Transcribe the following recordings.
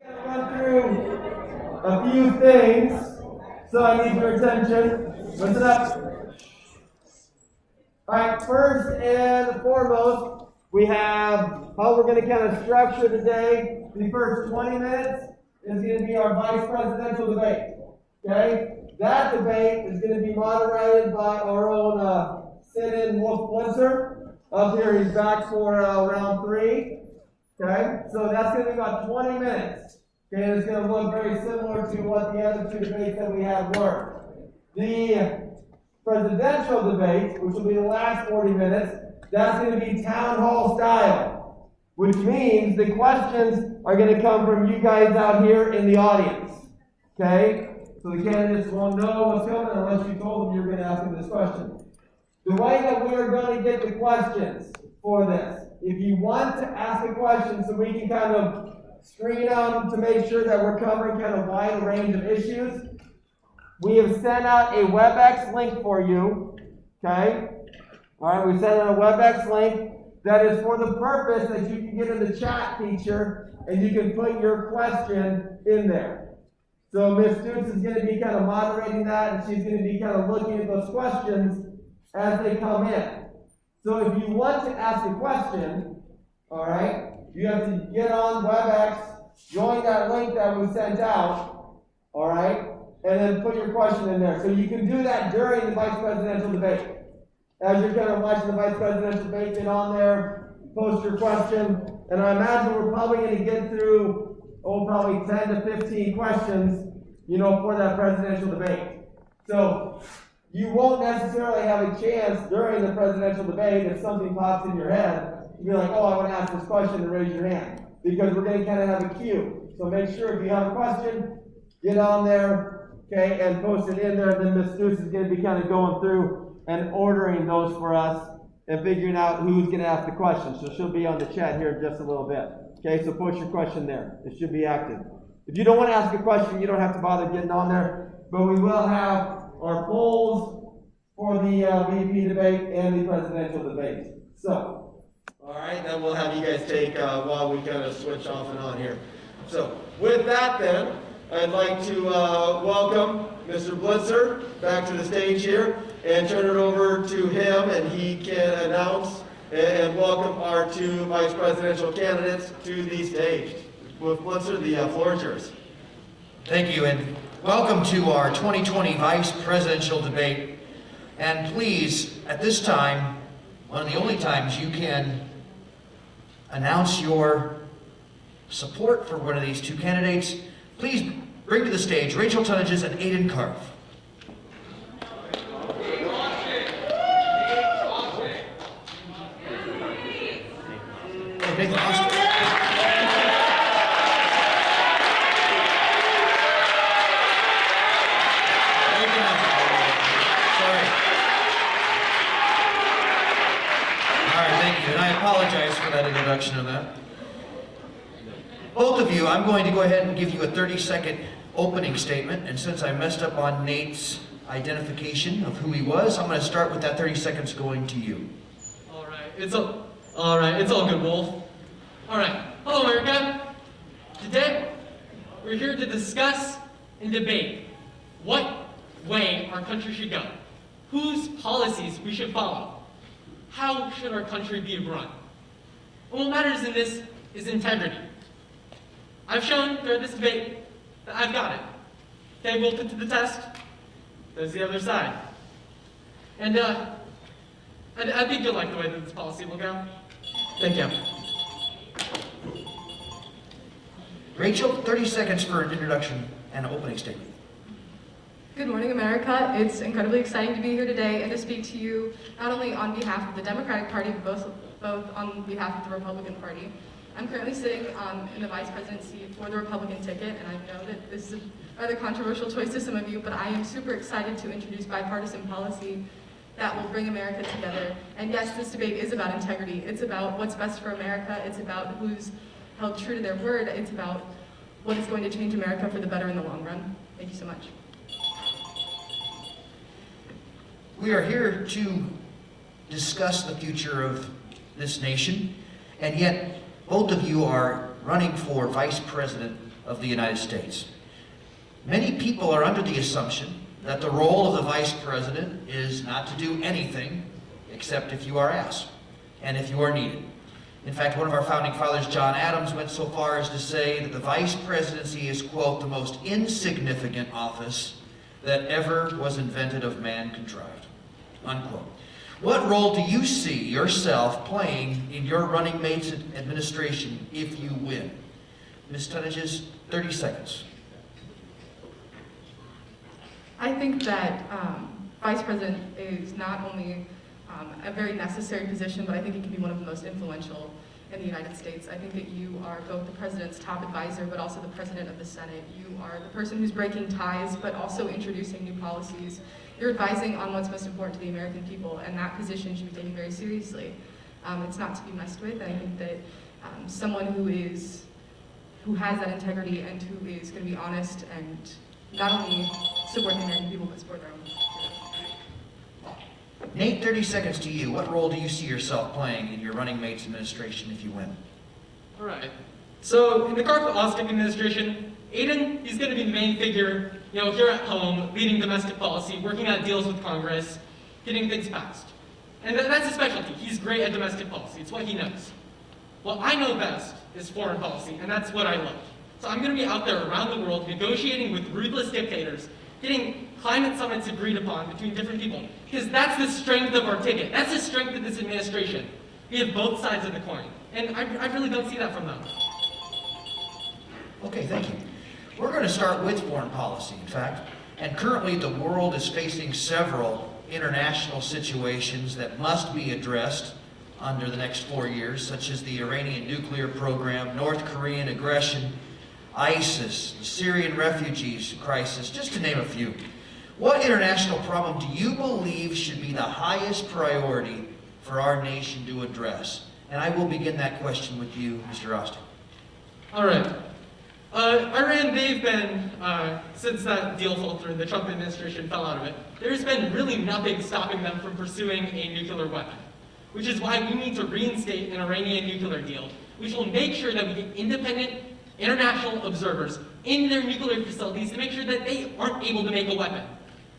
Run through a few things, so I need your attention. Listen up. Alright, first and foremost, we have how we're going to kind of structure the day. The first 20 minutes is going to be our vice presidential debate. Okay? That debate is going to be moderated by our own sit-in Wolf Blitzer. Up here, he's back for round 3. Okay? So that's going to be about 20 minutes. Okay, and it's going to look very similar to what the other 2 debates that we had were. The presidential debate, which will be the last 40 minutes, that's going to be town hall style, which means the questions are going to come from you guys out here in the audience. Okay? So the candidates won't know what's coming unless you told them you're going to ask them this question. The way that we are going to get the questions for this, if you want to ask a question so we can kind of screen them to make sure that we're covering kind of wide range of issues, we have sent out a WebEx link for you. Okay? All right, we sent out a WebEx link that is for the purpose that you can get in the chat feature and you can put your question in there. So Ms. Stutz is going to be kind of moderating that, and she's going to be kind of looking at those questions as they come in. So if you want to ask a question, all right, you have to get on WebEx, join that link that we sent out, all right, and then put your question in there. So you can do that during the vice presidential debate. As you're kind of watching the vice presidential debate, get on there, post your question, and I imagine we're probably going to get through, probably 10 to 15 questions, for that presidential debate. So you won't necessarily have a chance during the presidential debate if something pops in your head to be like, oh, I want to ask this question, and raise your hand. Because we're going to kind of have a queue. So make sure if you have a question, get on there, okay, and post it in there. And then Ms. Stutz is going to be kind of going through and ordering those for us and figuring out who's going to ask the question. So she'll be on the chat here in just a little bit. Okay, so post your question there. It should be active. If you don't want to ask a question, you don't have to bother getting on there. But we will have our polls for the VP debate and the presidential debate. So, all right, then we'll have you guys take while we kind of switch off and on here. So, with that then, I'd like to welcome Mr. Blitzer back to the stage here and turn it over to him, and he can announce and welcome our 2 vice presidential candidates to the stage. With Blitzer, the floor is yours. Thank you, and welcome to our 2020 vice presidential debate. And please, at this time, one of the only times you can announce your support for one of these 2 candidates, please bring to the stage Rachel Tonnages and Aidan Karff. Nathan Austin. And I apologize for that introduction of that. Both of you, I'm going to go ahead and give you a 30-second opening statement, and since I messed up on Nate's identification of who he was, I'm going to start with that 30 seconds going to you. All right, it's all good, Wolf. All right, hello, America. Today, we're here to discuss and debate what way our country should go, whose policies we should follow. How should our country be run? And what matters in this is integrity. I've shown throughout this debate that I've got it. Okay, we'll put to the test. There's the other side. And I think you'll like the way that this policy will go. Thank you. Rachel, 30 seconds for an introduction and an opening statement. Good morning, America. It's incredibly exciting to be here today and to speak to you not only on behalf of the Democratic Party, but both on behalf of the Republican Party. I'm currently sitting in the vice presidency for the Republican ticket, and I know that this is a rather controversial choice to some of you, but I am super excited to introduce bipartisan policy that will bring America together. And yes, this debate is about integrity. It's about what's best for America. It's about who's held true to their word. It's about what is going to change America for the better in the long run. Thank you so much. We are here to discuss the future of this nation, and yet both of you are running for vice president of the United States. Many people are under the assumption that the role of the Vice President is not to do anything except if you are asked and if you are needed. In fact, one of our founding fathers, John Adams, went so far as to say that the Vice Presidency is, quote, the most insignificant office that ever was invented of man contrived, unquote. What role do you see yourself playing in your running mate's administration if you win? Ms. Tonnages, 30 seconds. I think that Vice President is not only a very necessary position, but I think it can be one of the most influential in the United States. I think that you are both the President's top advisor, but also the President of the Senate. You are the person who's breaking ties, but also introducing new policies. You're advising on what's most important to the American people, and that position should be taken very seriously. It's not to be messed with, and I think that someone who has that integrity and who is going to be honest and not only support the American people, but support their own people. Nate, 30 seconds to you. What role do you see yourself playing in your running mate's administration if you win? All right. So in the Carp Ostick administration, Aiden, he's going to be the main figure, here at home, leading domestic policy, working out deals with Congress, getting things passed. And that's his specialty. He's great at domestic policy. It's what he knows. What I know best is foreign policy, and that's what I love. So I'm going to be out there around the world negotiating with ruthless dictators, getting climate summits agreed upon between different people, because that's the strength of our ticket. That's the strength of this administration. We have both sides of the coin, and I really don't see that from them. Okay, thank you. We're going to start with foreign policy, in fact, and currently the world is facing several international situations that must be addressed under the next 4 years, such as the Iranian nuclear program, North Korean aggression, ISIS, the Syrian refugees crisis, just to name a few. What international problem do you believe should be the highest priority for our nation to address? And I will begin that question with you, Mr. Ostick. All right. Iran, they've been, since that deal fell through, the Trump administration fell out of it, there's been really nothing stopping them from pursuing a nuclear weapon, which is why we need to reinstate an Iranian nuclear deal, which will make sure that we get independent international observers in their nuclear facilities to make sure that they aren't able to make a weapon.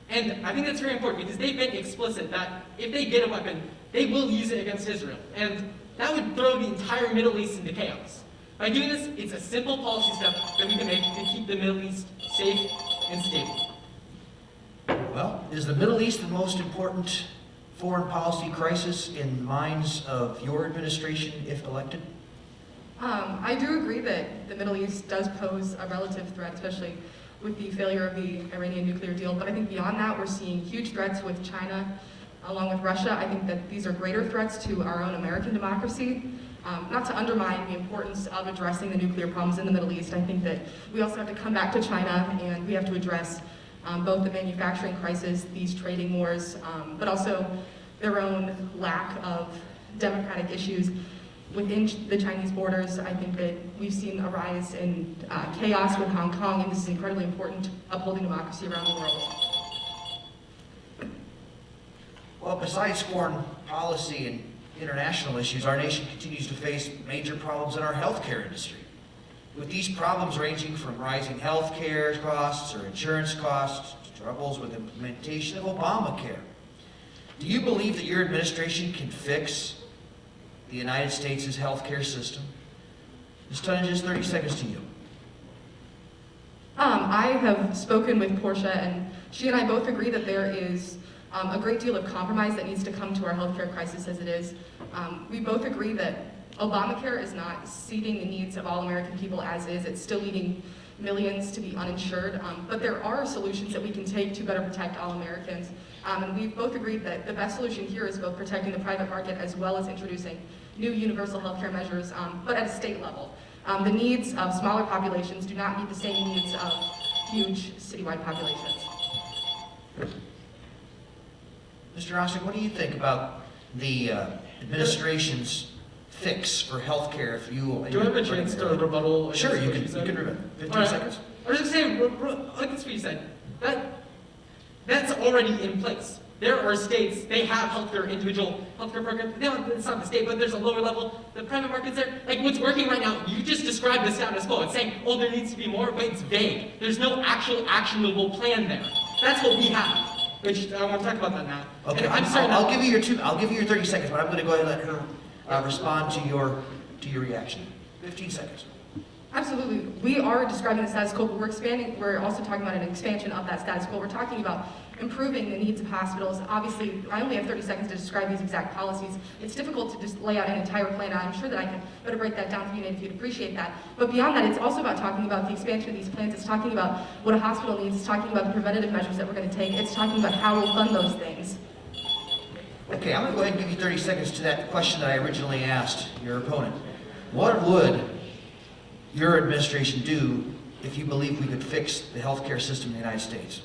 And I think that's very important because they've been explicit that if they get a weapon, they will use it against Israel. And that would throw the entire Middle East into chaos. By doing this, it's a simple policy step that we can make to keep the Middle East safe and stable. Well, is the Middle East the most important foreign policy crisis in minds of your administration if elected? I do agree that the Middle East does pose a relative threat, especially with the failure of the Iranian nuclear deal. But I think beyond that, we're seeing huge threats with China, along with Russia. I think that these are greater threats to our own American democracy. Not to undermine the importance of addressing the nuclear problems in the Middle East, I think that we also have to come back to China and we have to address both the manufacturing crisis, these trading wars, but also their own lack of democratic issues within the Chinese borders. I think that we've seen a rise in chaos with Hong Kong, and this is incredibly important, upholding democracy around the world. Well, besides foreign policy and international issues, our nation continues to face major problems in our healthcare industry. With these problems ranging from rising healthcare costs or insurance costs to troubles with implementation of Obamacare. Do you believe that your administration can fix the United States' healthcare system? Ms. Tonnages, 30 seconds to you. I have spoken with Portia, and she and I both agree that there is a great deal of compromise that needs to come to our healthcare crisis as it is. We both agree that Obamacare is not suiting the needs of all American people as is. It's still leading millions to be uninsured, but there are solutions that we can take to better protect all Americans. And we've both agreed that the best solution here is both protecting the private market as well as introducing new universal healthcare measures, but at a state level. The needs of smaller populations do not meet the same needs of huge citywide populations. Mr. Ostick, what do you think about the administration's fix for health care if you... Do I have a chance to rebuttal? Sure, you can rebuttal. 15 seconds. I was just saying, like this what you said, that's already in place. There are states, they have healthcare, individual healthcare programs. No, it's not the state, but there's a lower level. The private market's there. Like what's working right now, you just described the status quo. It's saying, oh, there needs to be more, but it's vague. There's no actual actionable plan there. That's what we have. Which I want to talk about that now. Okay, And I'm certain I'll give you your 30 seconds, but I'm going to go ahead and let her respond to your reaction. 15 seconds. Absolutely. We are describing the status quo, but we're also talking about an expansion of that status quo. We're talking about improving the needs of hospitals. Obviously, I only have 30 seconds to describe these exact policies. It's difficult to just lay out an entire plan. I'm sure that I can better break that down for you, and if you'd appreciate that. But beyond that, it's also about talking about the expansion of these plans. It's talking about what a hospital needs. It's talking about the preventative measures that we're going to take. It's talking about how we'll fund those things. Okay, I'm going to go ahead and give you 30 seconds to that question that I originally asked your opponent. What would your administration do if you believe we could fix the healthcare system in the United States?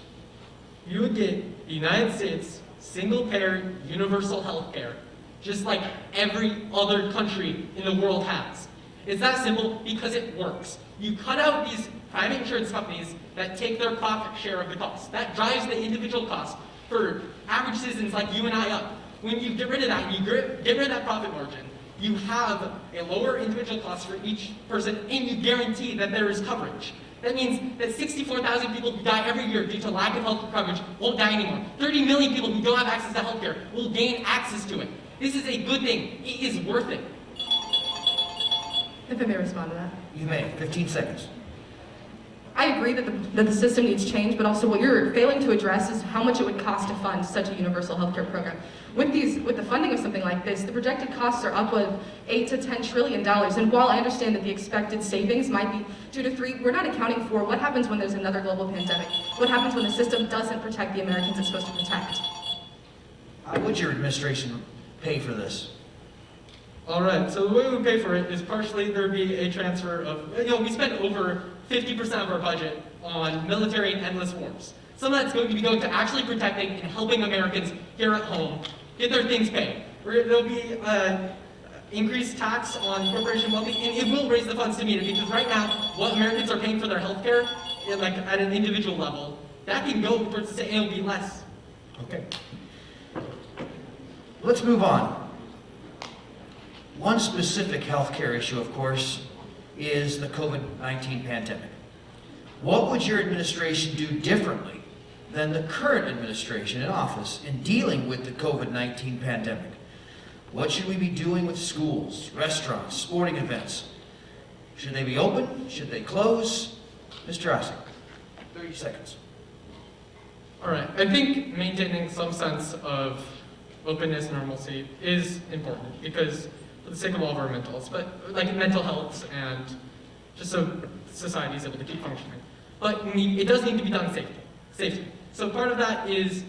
You would get the United States single-payer universal health care, just like every other country in the world has. It's that simple because it works. You cut out these private insurance companies that take their profit share of the cost. That drives the individual cost for average citizens like you and I up. When you get rid of that, and you get rid of that profit margin, you have a lower individual cost for each person, and you guarantee that there is coverage. That means that 64,000 people who die every year due to lack of health coverage won't die anymore. 30 million people who don't have access to healthcare will gain access to it. This is a good thing. It is worth it. If I may respond to that. You may. 15 seconds. I agree that the system needs change, but also what you're failing to address is how much it would cost to fund such a universal healthcare program. With the funding of something like this, the projected costs are upward of $8 to $10 trillion. And while I understand that the expected savings might be 2 to 3, we're not accounting for what happens when there's another global pandemic. What happens when the system doesn't protect the Americans it's supposed to protect. How would your administration pay for this? All right, so the way we would pay for it is partially there'd be a transfer of, we spend over 50% of our budget on military and endless wars. Some of that's going to be going to actually protecting and helping Americans here at home get their things paid. There'll be increased tax on corporation wealthy, and it will raise the funds to meet it, because right now, what Americans are paying for their health care, like at an individual level, that can go towards the state, and it'll be less. Okay. Let's move on. One specific healthcare issue, of course, is the COVID-19 pandemic. What would your administration do differently than the current administration in office in dealing with the COVID-19 pandemic? What should we be doing with schools, restaurants, sporting events? Should they be open? Should they close? Mr. Ossick, 30 seconds. All right, I think maintaining some sense of openness and normalcy is important, because for the sake of all of our mental health, but like mental health and just so society is able to keep functioning. But it does need to be done safely. So part of that is,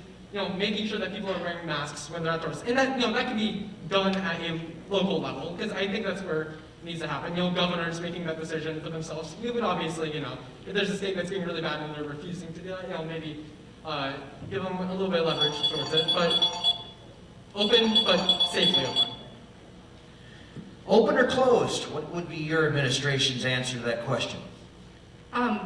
making sure that people are wearing masks when they're outdoors, and that that can be done at a local level, because I think that's where it needs to happen. Governors making that decision for themselves. We would obviously, if there's a state that's getting really bad and they're refusing to do that, maybe give them a little bit of leverage towards it. But open, but safely open. Open or closed? What would be your administration's answer to that question?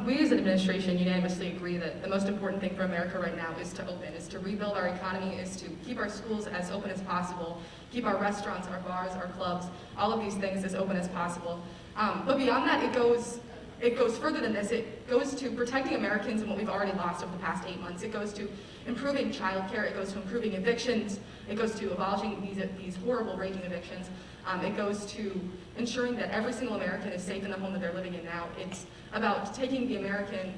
We as an administration unanimously agree that the most important thing for America right now is to open, is to rebuild our economy, is to keep our schools as open as possible, keep our restaurants, our bars, our clubs, all of these things as open as possible. But beyond that, it goes further than this. It goes to protecting Americans and what we've already lost over the past 8 months. It goes to improving childcare. It goes to improving evictions. It goes to abolishing these horrible raging evictions. It goes to ensuring that every single American is safe in the home that they're living in now. It's about taking the American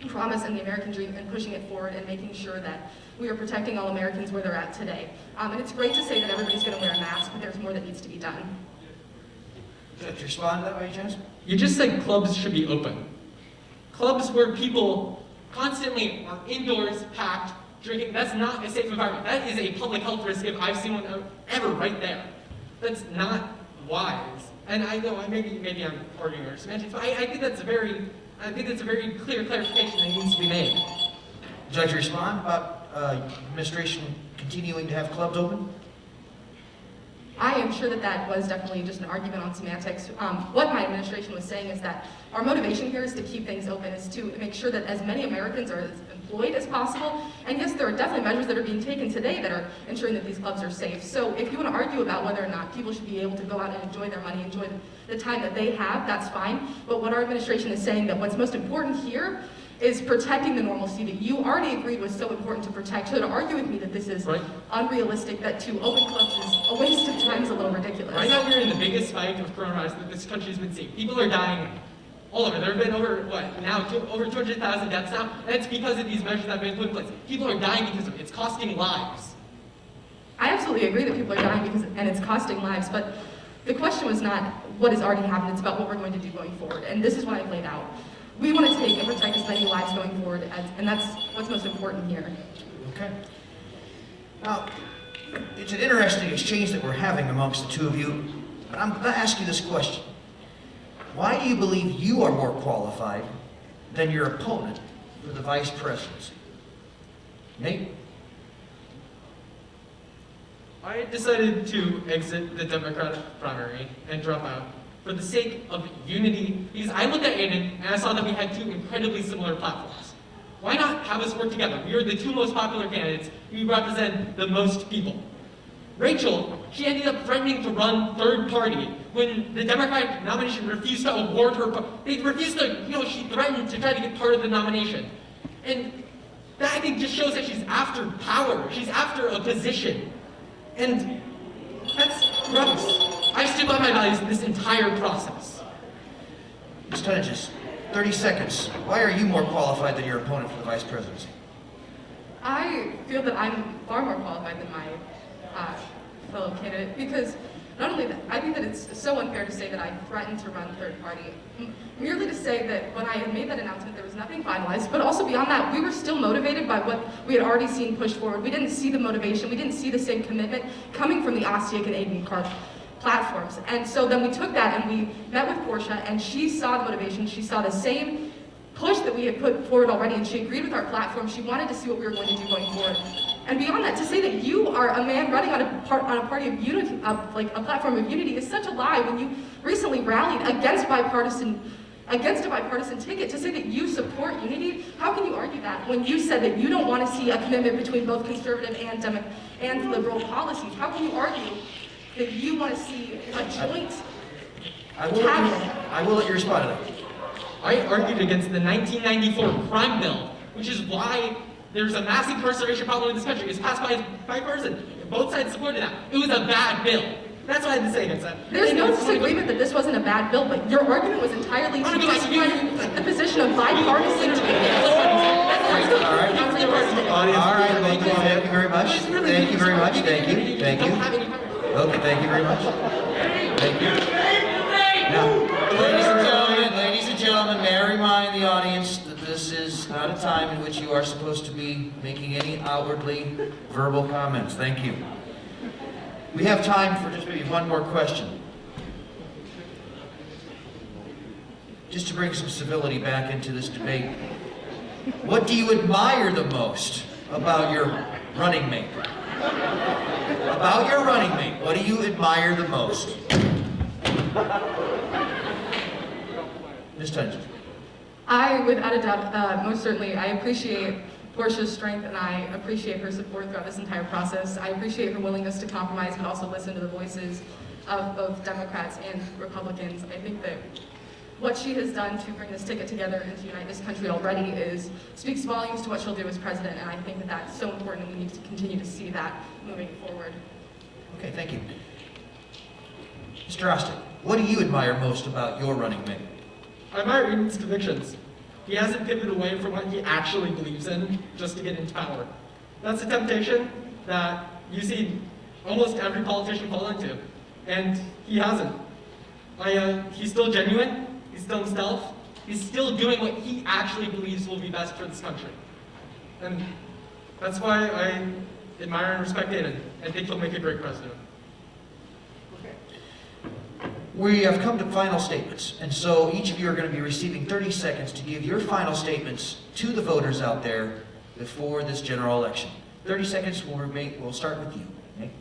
promise and the American dream and pushing it forward and making sure that we are protecting all Americans where they're at today. And it's great to say that everybody's going to wear a mask, but there's more that needs to be done. Did you respond to that by chance? You just said clubs should be open. Clubs where people constantly are indoors, packed, drinking, that's not a safe environment. That is a public health risk if I've seen one ever right there. That's not wise. And I know maybe I'm arguing or semantics, but I think that's a very clear clarification that needs to be made. Would you like to respond about administration continuing to have clubs open? I am sure that that was definitely just an argument on semantics. What my administration was saying is that our motivation here is to keep things open, is to make sure that as many Americans are as employed as possible. And yes, there are definitely measures that are being taken today that are ensuring that these clubs are safe. So if you want to argue about whether or not people should be able to go out and enjoy their money, enjoy the time that they have, that's fine. But what our administration is saying, that what's most important here is protecting the normalcy that you already agreed was so important to protect. So to argue with me that this is unrealistic, that to open clubs is a waste of time, is a little ridiculous. Right now we're in the biggest spike of coronavirus that this country's been seeing. People are dying all over. There have been over 200,000 deaths now, and it's because of these measures that have been put in place. People are dying because of it. It's costing lives. I absolutely agree that people are dying and it's costing lives, but the question was not what has already happened, it's about what we're going to do going forward. And this is what I've laid out. We want to take and protect as many lives going forward, and that's what's most important here. Okay. Now, it's an interesting exchange that we're having amongst the two of you, but I'm going to ask you this question. Why do you believe you are more qualified than your opponent for the vice presidency? Nate? I decided to exit the Democratic primary and drop out for the sake of unity, because I looked at Aiden and I saw that we had two incredibly similar platforms. Why not have us work together? We are the two most popular candidates. We represent the most people. Rachel, she ended up threatening to run third party when the Democratic nomination refused to award her. They refused to, she threatened to try to get part of the nomination. And that, I think, just shows that she's after power. She's after a position. And that's gross. I stood by my values this entire process. Ms. Tunges, 30 seconds. Why are you more qualified than your opponent for the vice presidency? I feel that I'm far more qualified than my fellow candidate, because not only that, I think that it's so unfair to say that I threatened to run third party. Merely to say that when I had made that announcement, there was nothing finalized, but also beyond that, we were still motivated by what we had already seen pushed forward. We didn't see the motivation, we didn't see the same commitment coming from the Ostiak and Aiden Clark platforms. And so then we took that and we met with Portia, and she saw the motivation, she saw the same push that we had put forward already, and she agreed with our platform. She wanted to see what we were going to do going forward. And beyond that, to say that you are a man running on a party of unity, like a platform of unity, is such a lie when you recently rallied against a bipartisan ticket. To say that you support unity, how can you argue that when you said that you don't want to see a commitment between both conservative and liberal policies? How can you argue that you want to see a joint cabinet? I will let you respond to that. I argued against the 1994 crime bill, which is why there's a mass incarceration problem in this country. It's passed by bipartisan. Both sides supported that. It was a bad bill. That's what I had to say against that. There's no disagreement that this wasn't a bad bill, but your argument was entirely to discredit the position of bipartisan. All right, thank you very much. Thank you very much. Thank you. Thank you. Okay, thank you very much. Thank you. Now, ladies and gentlemen, may I remind the audience that this is not a time in which you are supposed to be making any outwardly verbal comments. Thank you. We have time for just maybe one more question. Just to bring some civility back into this debate. What do you admire the most about your running mate? About your running mate, what do you admire the most? Ms. Tunges. I, without a doubt, most certainly, I appreciate Portia's strength, and I appreciate her support throughout this entire process. I appreciate her willingness to compromise, but also listen to the voices of both Democrats and Republicans. I think that what she has done to bring this ticket together and to unite this country already speaks volumes to what she'll do as president, and I think that that's so important, and we need to continue to see that moving forward. Okay, thank you. Mr. Ostiak, what do you admire most about your running mate? I admire Aiden's convictions. He hasn't pivoted away from what he actually believes in just to get into power. That's a temptation that you see almost every politician fall into, and he hasn't. He's still genuine, he's still himself, he's still doing what he actually believes will be best for this country. And that's why I admire and respect Aiden, and think he'll make a great president. We have come to final statements, and so each of you are going to be receiving 30 seconds to give your final statements to the voters out there before this general election. 30 seconds will start with you. Okay?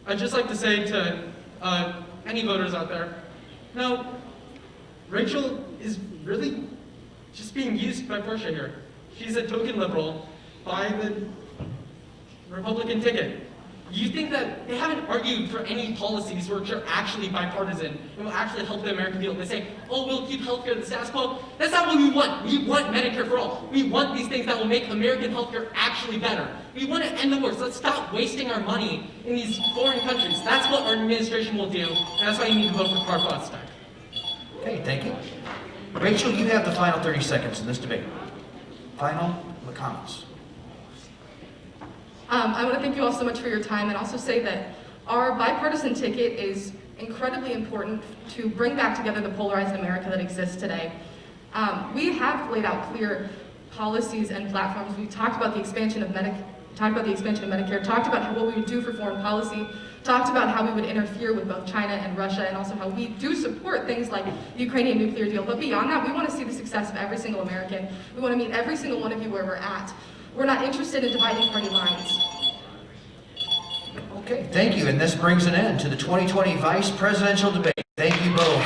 I'd just like to say to any voters out there, no, Rachel is really just being used by Portia here. She's a token liberal by the Republican ticket. You think that they haven't argued for any policies which are actually bipartisan and will actually help the American people? They say, oh, we'll keep healthcare the status quo. That's not what we want. We want Medicare for all. We want these things that will make American healthcare actually better. We want to end the wars. Let's stop wasting our money in these foreign countries. That's what our administration will do, and that's why you need to vote for Carl Gladstone. Okay, thank you. Rachel, you have the final 30 seconds in this debate. Final comments. I want to thank you all so much for your time and also say that our bipartisan ticket is incredibly important to bring back together the polarized America that exists today. We have laid out clear policies and platforms. We talked about the expansion of Medicare, talked about what we would do for foreign policy, talked about how we would interfere with both China and Russia, and also how we do support things like the Ukrainian nuclear deal. But beyond that, we want to see the success of every single American. We want to meet every single one of you where we're at. We're not interested in dividing party lines. Okay, thank you, and this brings an end to the 2020 Vice Presidential Debate. Thank you both.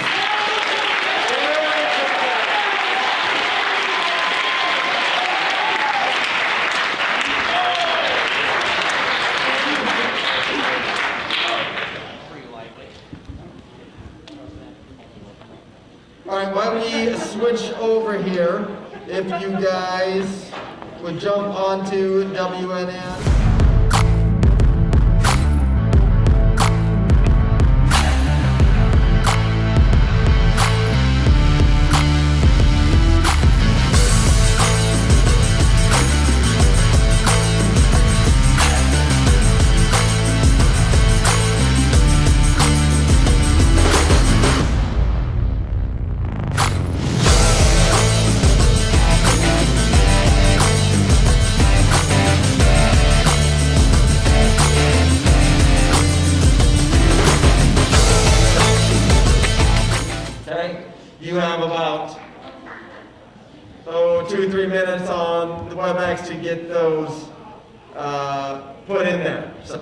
All right, why don't we switch over here? If you guys would jump onto WNN. You have about 2-3 minutes on the WebEx to get those put in there. So.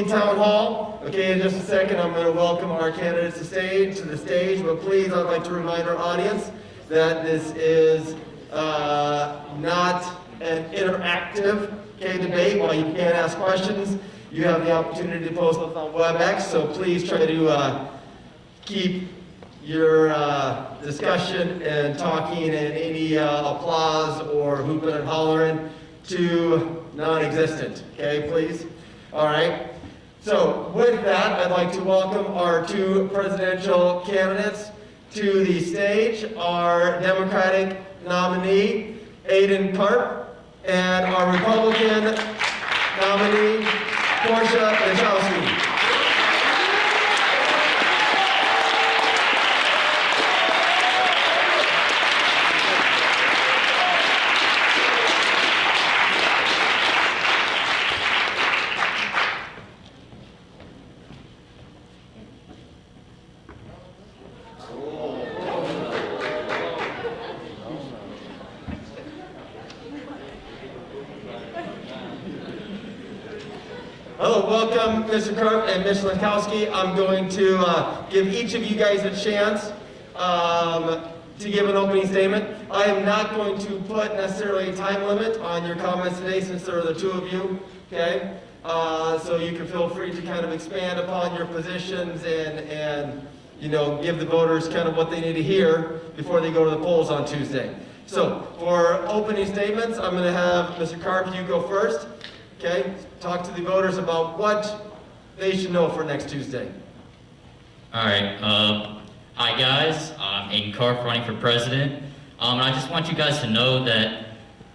Town Hall. Okay, in just a second, I'm going to welcome our candidates to the stage. But please, I'd like to remind our audience that this is not an interactive debate. While you can't ask questions, you have the opportunity to post them on WebEx. So please try to keep your discussion and talking and any applause or hooping and hollering to non-existent. Okay, please. All right. So with that, I'd like to welcome our two presidential candidates to the stage, our Democratic nominee, Aiden Karp, and our Republican nominee, Portia Lechowski. Hello, welcome Mr. Karp and Ms. Lechowski. I'm going to give each of you guys a chance to give an opening statement. I am not going to put necessarily a time limit on your comments today since there are the two of you, okay? So you can feel free to kind of expand upon your positions and you know, give the voters kind of what they need to hear before they go to the polls on Tuesday. So for opening statements, I'm going to have Mr. Karp, you go first, okay? Talk to the voters about what they should know for next Tuesday. All right. Hi guys. I'm Aiden Karp, running for president. And I just want you guys to know that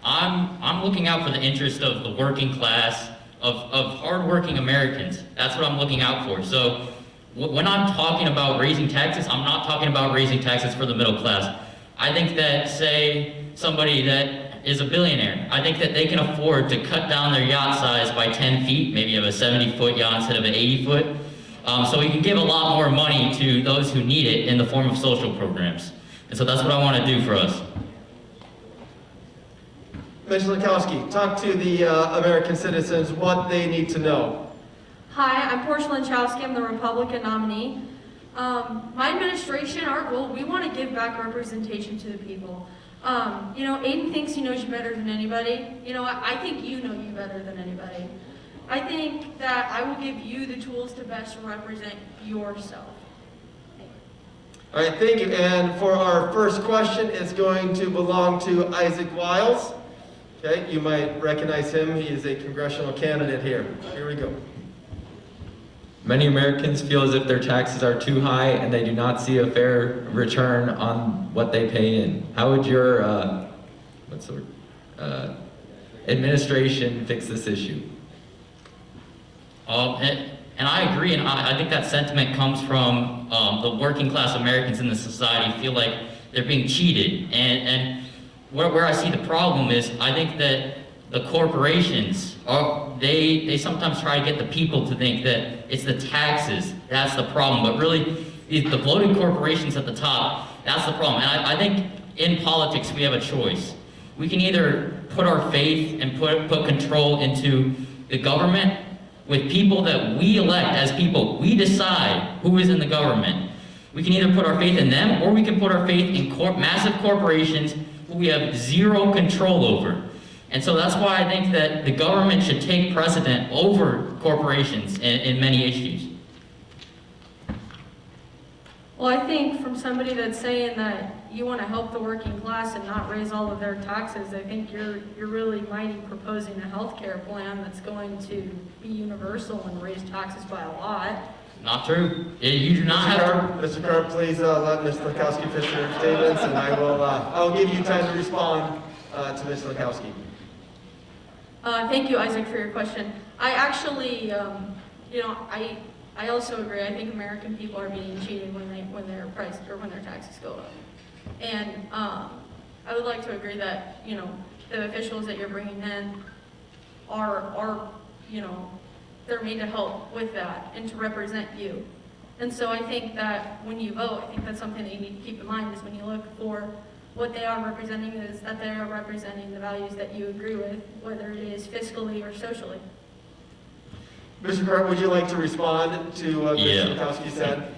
I'm looking out for the interest of the working class, of hardworking Americans. That's what I'm looking out for. So when I'm talking about raising taxes, I'm not talking about raising taxes for the middle class. I think that, say, somebody that is a billionaire, I think that they can afford to cut down their yacht size by 10 feet, maybe have a 70-foot yacht instead of an 80-foot. So we can give a lot more money to those who need it in the form of social programs. And so that's what I want to do for us. Mr. Lukowski, talk to the American citizens what they need to know. Hi, I'm Portia Lanchowski. I'm the Republican nominee. My administration, our goal, we want to give back representation to the people. You know, Aiden thinks he knows you better than anybody. You know, I think you know you better than anybody. I think that I will give you the tools to best represent yourself. All right, thank you. And for our first question, it's going to belong to Isaac Wiles. Okay, you might recognize him. He is a congressional candidate here. Here we go. Many Americans feel as if their taxes are too high and they do not see a fair return on what they pay in. How would your administration fix this issue? And I agree, and I think that sentiment comes from the working class Americans in the society feel like they're being cheated. And where I see the problem is, I think that the corporations, they sometimes try to get the people to think that it's the taxes that's the problem, but really the bloated corporations at the top, that's the problem. And I think in politics we have a choice. We can either put our faith and put control into the government with people that we elect as people. We decide who is in the government. We can either put our faith in them, or we can put our faith in massive corporations who we have zero control over. And so that's why I think that the government should take precedent over corporations in many issues. Well, I think from somebody that's saying that you want to help the working class and not raise all of their taxes, I think you're really mighty proposing a health care plan that's going to be universal and raise taxes by a lot. Not true. You do not have to. Mr. Karp, please let Mr. Lukowski finish your statements, and I'll give you time to respond to Mr. Lukowski. Thank you, Isaac, for your question. I actually, you know, I also agree. I think American people are being cheated when their price or when their taxes go up. And I would like to agree that, you know, the officials that you're bringing in are you know, they're made to help with that and to represent you. And so I think that when you vote, I think that's something that you need to keep in mind is when you look for what they are representing is that they are representing the values that you agree with, whether it is fiscally or socially. Mr. Karp, would you like to respond to what Mr. Lukowski said?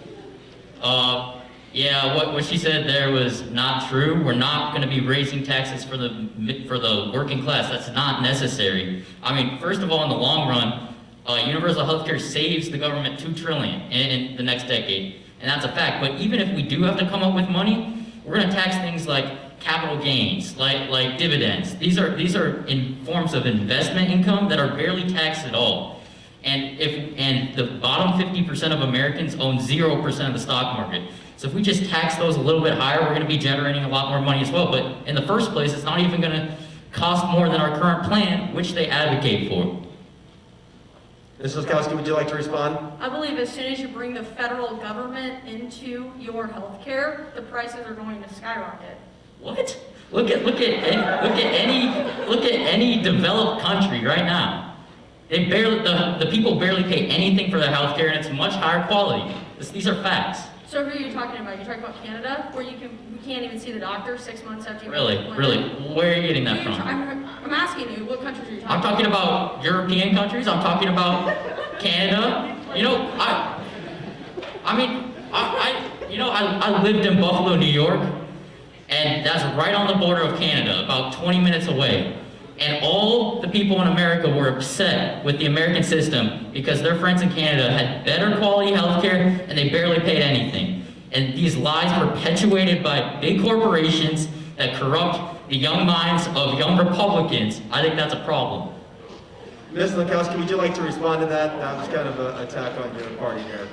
Yeah, what she said there was not true. We're not going to be raising taxes for the working class. That's not necessary. I mean, first of all, in the long run, universal health care saves the government $2 trillion in the next decade, and that's a fact. But even if we do have to come up with money, we're going to tax things like capital gains, like dividends. These are in forms of investment income that are barely taxed at all. And the bottom 50% of Americans own 0% of the stock market. So if we just tax those a little bit higher, we're going to be generating a lot more money as well. But in the first place, it's not even going to cost more than our current plan, which they advocate for. Mr. Lukowski, would you like to respond? I believe as soon as you bring the federal government into your health care, the prices are going to skyrocket. What? Look at any developed country right now. The people barely pay anything for their health care, and it's much higher quality. These are facts. So who are you talking about? You're talking about Canada, where you can't even see the doctor 6 months after you Really? Where are you getting that from? I'm asking you, what countries are you talking I'm about? talking about European countries. I'm talking about Canada. You know, You know, I lived in Buffalo, New York, and that's right on the border of Canada, about 20 minutes away. And all the people in America were upset with the American system because their friends in Canada had better quality healthcare and they barely paid anything. And these lies perpetuated by big corporations that corrupt the young minds of young Republicans, I think that's a problem. Ms. Lankowski, would you like to respond to that? That was kind of an attack on your party there.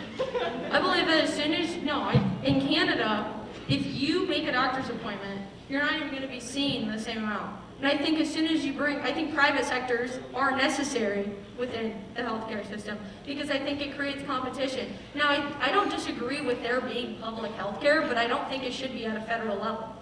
I believe that as soon as, in Canada, if you make a doctor's appointment, you're not even going to be seen the same amount. And I think as soon as I think private sectors are necessary within the healthcare system because I think it creates competition. Now, I don't disagree with there being public healthcare, but I don't think it should be at a federal level.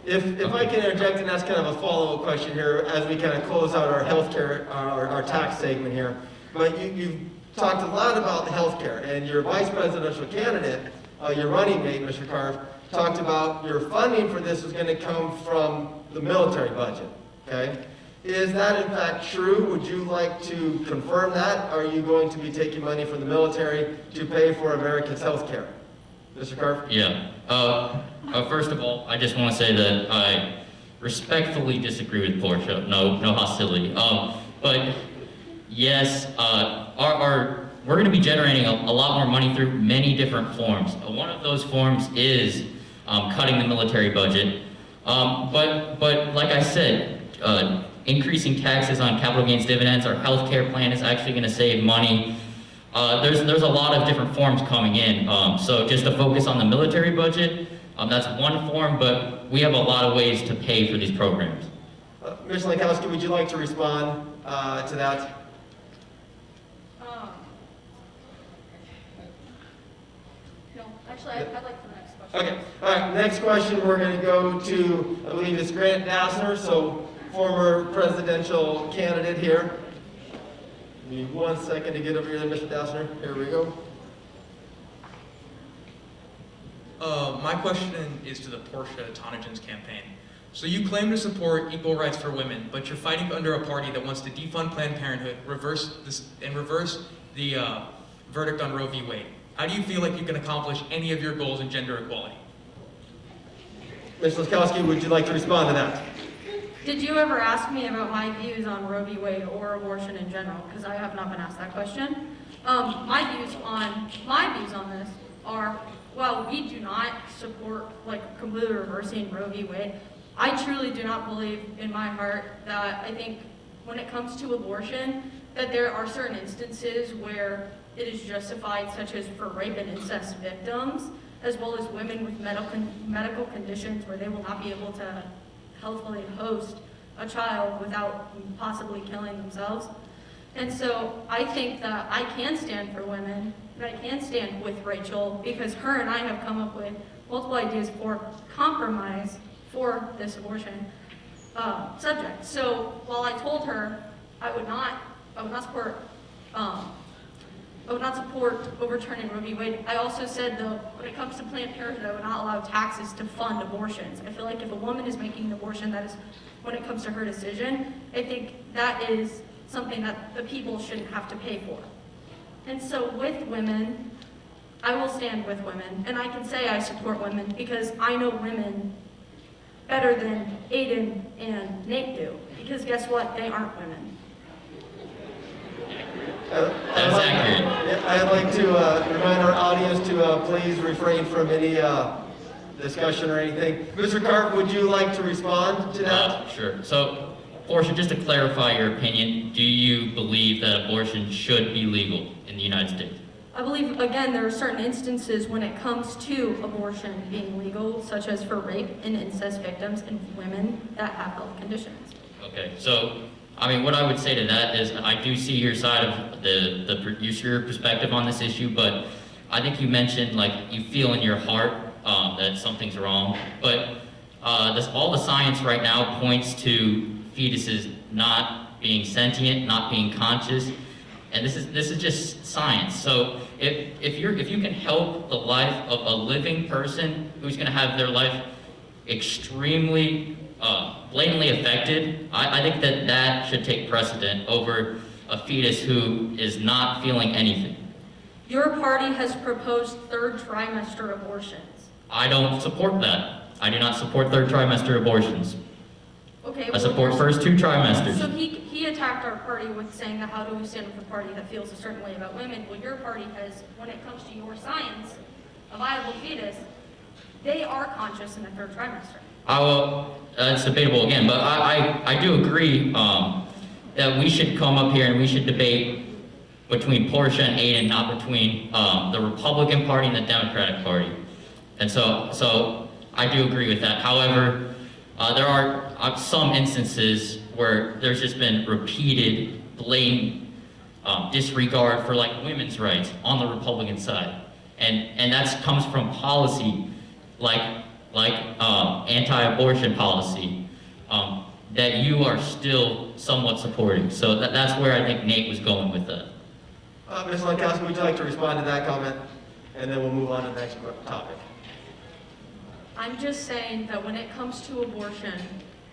If I can interject and ask kind of a follow-up question here as we kind of close out our healthcare, our tax segment here. But you've talked a lot about the healthcare, and your vice presidential candidate, your running mate, Mr. Karff, talked about your funding for this is going to come from the military budget, okay? Is that in fact true? Would you like to confirm that? Are you going to be taking money from the military to pay for Americans' health care? Mr. Karff? Yeah. First of all, I just want to say that I respectfully disagree with Portia. No hostility. But yes, we're going to be generating a lot more money through many different forms. One of those forms is cutting the military budget. But like I said, increasing taxes on capital gains dividends, our healthcare plan is actually going to save money. There's a lot of different forms coming in. So just to focus on the military budget, that's one form, but we have a lot of ways to pay for these programs. Ms. Lankowski, would you like to respond to that? No, actually, I'd like the next question. Okay, all right, next question, we're gonna go to, I believe it's Grant Dassner, so former presidential candidate here. Give me 1 second to get over here, Mr. Dassner. Here we go. My question is to the Portia Tonagens campaign. So you claim to support equal rights for women, but you're fighting under a party that wants to defund Planned Parenthood, reverse the verdict on Roe v. Wade. How do you feel like you can accomplish any of your goals in gender equality? Ms. Lankowski, would you like to respond to that? Did you ever ask me about my views on Roe v. Wade or abortion in general? Because I have not been asked that question. My views on this are, well, we do not support completely reversing Roe v. Wade. I truly do not believe in my heart that I think when it comes to abortion, that there are certain instances where it is justified, such as for rape and incest victims, as well as women with medical conditions where they will not be able to healthfully host a child without possibly killing themselves. And so I think that I can stand for women, and I can stand with Rachel, because her and I have come up with multiple ideas for compromise for this abortion subject. So while I told her I would not support overturning Roe v. Wade, I also said, though, when it comes to Planned Parenthood, I would not allow taxes to fund abortions. I feel like if a woman is making an abortion, that is, when it comes to her decision, I think that is something that the people shouldn't have to pay for. And so with women, I will stand with women, and I can say I support women because I know women better than Aiden and Nate do, because guess what? They aren't women. That's accurate. I'd like to remind our audience to please refrain from any discussion or anything. Mr. Karff, would you like to respond to that? Sure. So, Portia, just to clarify your opinion, do you believe that abortion should be legal in the United States? I believe, again, there are certain instances when it comes to abortion being legal, such as for rape and incest victims and women that have health conditions. Okay, so, I mean, what I would say to that is I do see your side of your perspective on this issue, but I think you mentioned, you feel in your heart that something's wrong, but all the science right now points to fetuses not being sentient, not being conscious, and this is just science. So if you can help the life of a living person who's going to have their life extremely blatantly affected, I think that should take precedent over a fetus who is not feeling anything. Your party has proposed third trimester abortions. I don't support that. I do not support third trimester abortions. Okay. I well, support there's- first 2 trimesters. So he attacked our party with saying that how do we stand with a party that feels a certain way about women? Well, your party has, when it comes to your science, a viable fetus, they are conscious in the third trimester. It's debatable again, but I do agree that we should come up here and we should debate between Portia and Aiden, not between the Republican Party and the Democratic Party. And so I do agree with that. However, there are some instances where there's just been repeated, blatant disregard for like women's rights on the Republican side, and that comes from policy like anti-abortion policy that you are still somewhat supporting. So that's where I think Nate was going with that. Ms. Lankowski, would you like to respond to that comment? And then we'll move on to the next topic. I'm just saying that when it comes to abortion,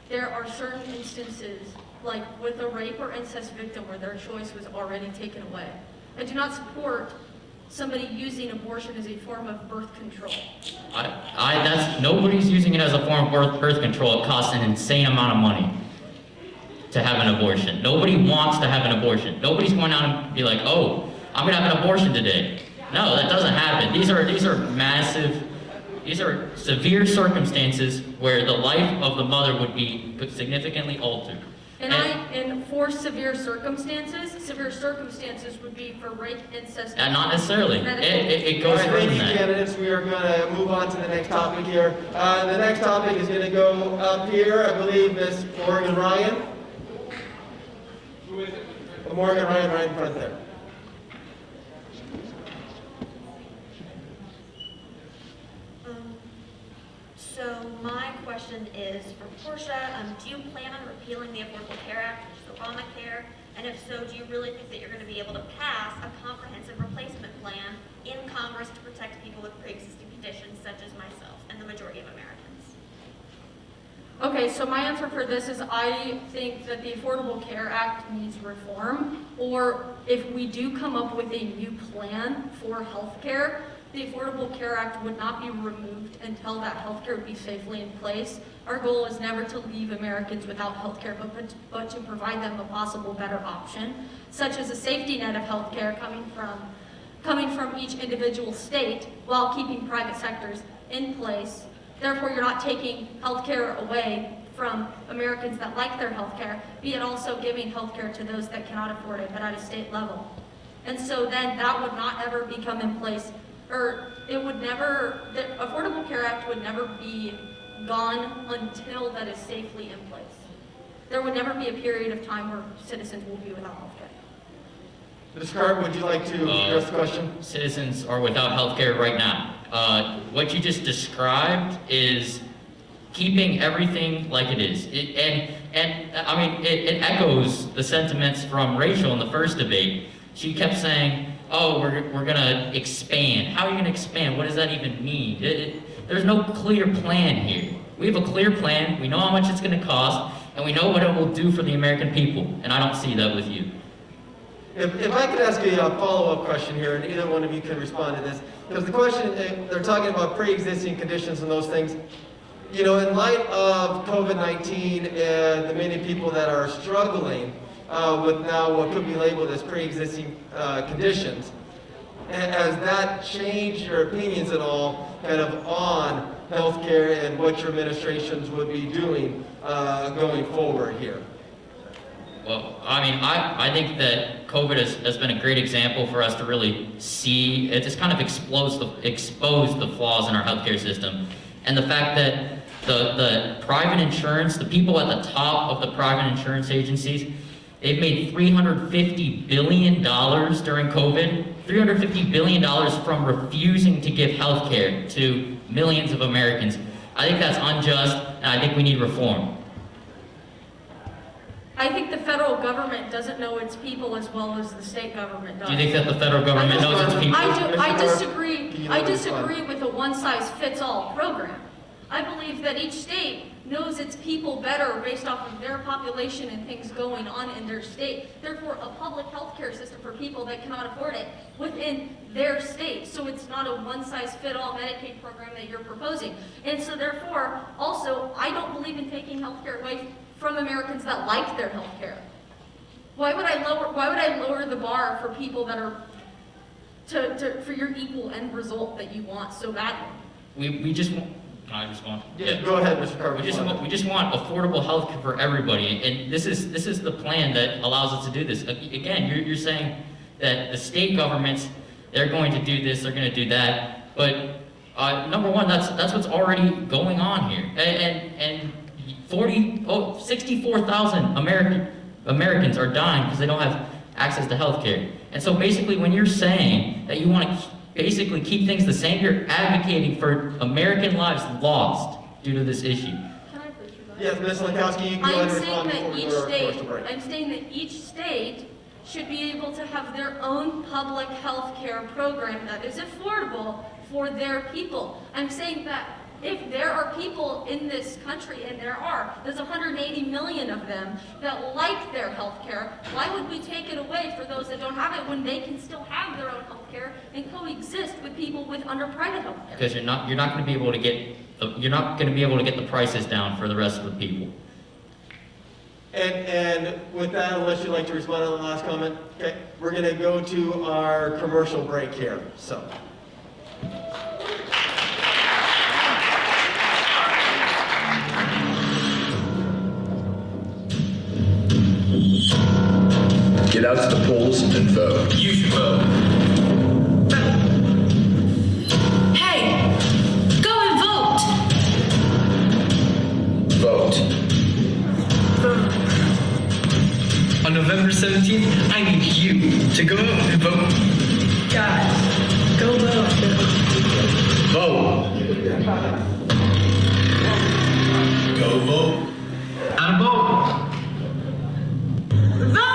there are certain instances, like with a rape or incest victim, where their choice was already taken away. I do not support somebody using abortion as a form of birth control. Nobody's using it as a form of birth control. It costs an insane amount of money to have an abortion. Nobody wants to have an abortion. Nobody's going out and be like, oh, I'm gonna have an abortion today. No, that doesn't happen. These are massive, these are severe circumstances where the life of the mother would be significantly altered. And for severe circumstances would be for rape, incest. Not necessarily. It All goes right, further thank than you, that. candidates. We are going to move on to the next topic here. The next topic is going to go up here. I believe Ms. Morgan Ryan. Who is it? Morgan Ryan, right in front there. So my question is for Portia, do you plan on repealing the Affordable Care Act, which is Obamacare? And if so, do you really think that you're going to be able to pass a comprehensive replacement plan in Congress to protect people with pre-existing conditions such as myself and the majority of Americans? Okay, so my answer for this is I think that the Affordable Care Act needs reform, or if we do come up with a new plan for healthcare, the Affordable Care Act would not be removed until that healthcare would be safely in place. Our goal is never to leave Americans without healthcare, but to provide them a possible better option, such as a safety net of healthcare coming from each individual state while keeping private sectors in place. Therefore, you're not taking healthcare away from Americans that like their healthcare, be it also giving healthcare to those that cannot afford it, but at a state level. And so then that would not ever become in place, or it would never, the Affordable Care Act would never be gone until that is safely in place. There would never be a period of time where citizens will be without healthcare. Ms. Carter, would you like to address the question? Citizens are without healthcare right now. What you just described is keeping everything like it is. It echoes the sentiments from Rachel in the first debate. She kept saying, oh, we're gonna expand. How are you gonna expand? What does that even mean? There's no clear plan here. We have a clear plan, we know how much it's gonna cost, and we know what it will do for the American people, and I don't see that with you. If I could ask a follow-up question here, and either one of you can respond to this, because the question, they're talking about pre-existing conditions and those things. You know, in light of COVID-19 and the many people that are struggling with now what could be labeled as pre-existing conditions, has that changed your opinions at all kind of on healthcare and what your administrations would be doing going forward here? Well, I mean, I think that COVID has been a great example for us to really see, it just kind of exposed the flaws in our healthcare system. And the fact that the private insurance, the people at the top of the private insurance agencies, they've made $350 billion during COVID, $350 billion from refusing to give healthcare to millions of Americans. I think that's unjust, and I think we need reform. I think the federal government doesn't know its people as well as the state government does. Do you think that the federal government knows its people? I disagree with a one-size-fits-all program. I believe that each state knows its people better based off of their population and things going on in their state. Therefore, a public health care system for people that cannot afford it within their state. So it's not a one-size-fit-all Medicaid program that you're proposing. And so therefore, also, I don't believe in taking health care away from Americans that like their health care. Why would I lower the bar for people that are for your equal end result that you want so badly? We just want, can I respond? Yeah, go ahead, Mr. Carver. We just want affordable health care for everybody, and this is the plan that allows us to do this. Again, you're saying that the state governments, they're going to do this, they're going to do that, but number one, that's what's already going on here, and 64,000 Americans are dying because they don't have access to health care. And so basically, when you're saying that you want to basically keep things the same, you're advocating for American lives lost due to this issue. Can I please respond? Yes, Ms. Lankowski, you can go ahead and respond before we go to our commercial break. I'm saying that each state should be able to have their own public health care program that is affordable for their people. I'm saying that if there are people in this country, and there's 180 million of them that like their health care, why would we take it away for those that don't have it when they can still have their own health care and coexist with people under private health care? Because you're not going to be able to get the prices down for the rest of the people. And with that, unless you'd like to respond on the last comment, okay, we're going to go to our commercial break here. So. Get out to the polls and vote. You should vote. Hey, go and vote. Vote. On November 17th, I need you to go out and vote. Guys, go vote. Vote. Go vote. Out of vote. No!